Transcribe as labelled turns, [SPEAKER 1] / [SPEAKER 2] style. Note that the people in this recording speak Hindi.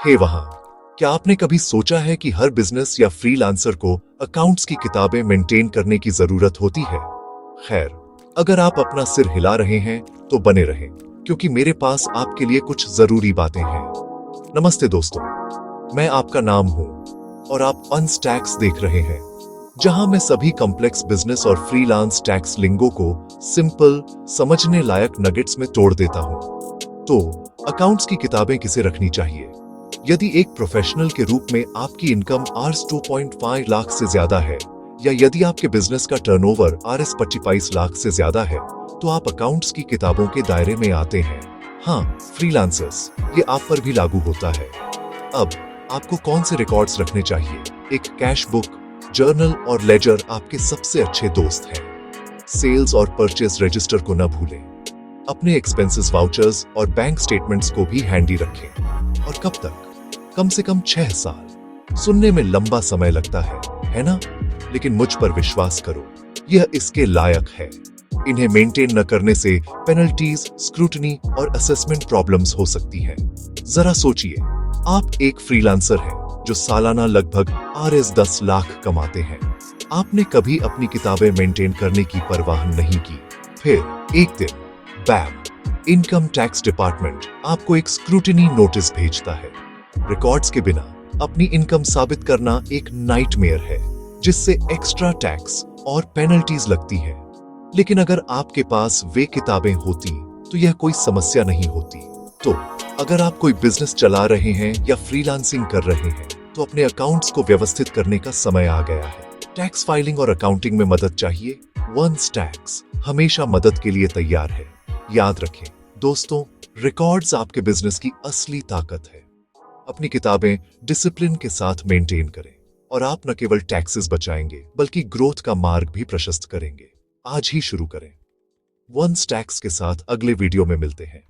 [SPEAKER 1] हे वहां, क्या आपने कभी सोचा है कि हर बिजनेस या फ्रीलांसर को अकाउंट्स की किताबें मेंटेन करने की जरूरत होती है? खैर, अगर आप अपना सिर हिला रहे हैं तो बने रहें, क्योंकि मेरे पास आपके लिए कुछ जरूरी बातें हैं। नमस्ते दोस्तों, मैं आपका नाम हूं और आप अनस्टैक्स देख रहे हैं, जहां मैं सभी कॉम्प्लेक्स बिजनेस और फ्रीलांस टैक्स लिंगो को सिंपल, समझने लायक नगेट्स में तोड़ देता हूं। तो अकाउंट्स की किताबें किसे रखनी चाहिए? यदि एक प्रोफेशनल के रूप में आपकी इनकम आरएस 2.5 लाख से ज्यादा है, या यदि आपके बिजनेस का टर्नओवर आरएस 25 लाख से ज्यादा है, तो आप अकाउंट्स की किताबों के दायरे में आते हैं। हाँ, फ्रीलांसर्स, ये आप पर भी लागू होता है। अब आपको कौन से रिकॉर्ड्स रखने चाहिए? एक कैश बुक, जर्नल और लेजर आपके सबसे अच्छे दोस्त हैं। सेल्स और परचेस रजिस्टर को न भूलें। अपने एक्सपेंसेस वाउचर्स और बैंक स्टेटमेंट्स को भी हैंडी रखें। और कब तक? कम से कम 6 साल। सुनने में लंबा समय लगता है ना? लेकिन मुझ पर विश्वास करो, यह इसके लायक है। इन्हें मेंटेन न करने से पेनल्टीज, स्क्रूटनी और असेसमेंट प्रॉब्लम्स हो सकती हैं। जरा सोचिए, आप एक फ्रीलांसर हैं जो सालाना लगभग आरएस 10 लाख कमाते हैं। आपने कभी अपनी किताबें मेंटेन करने की परवाह नहीं की। फिर एक दिन बैम, इनकम टैक्स डिपार्टमेंट आपको एक स्क्रूटनी नोटिस भेजता है। रिकॉर्ड्स के बिना अपनी इनकम साबित करना एक नाइटमेयर है, जिससे एक्स्ट्रा टैक्स और पेनल्टीज लगती है। लेकिन अगर आपके पास वे किताबें होती तो यह कोई समस्या नहीं होती। तो अगर आप कोई बिजनेस चला रहे हैं या फ्रीलांसिंग कर रहे हैं, तो अपने अकाउंट्स को व्यवस्थित करने का समय आ गया है। टैक्स फाइलिंग और अकाउंटिंग में मदद चाहिए? OneStax हमेशा मदद के लिए तैयार है। याद रखें दोस्तों, रिकॉर्ड्स आपके बिजनेस की असली ताकत है। अपनी किताबें डिसिप्लिन के साथ मेंटेन करें, और आप न केवल टैक्सेस बचाएंगे बल्कि ग्रोथ का मार्ग भी प्रशस्त करेंगे। आज ही शुरू करें। OneStax के साथ अगले वीडियो में मिलते हैं।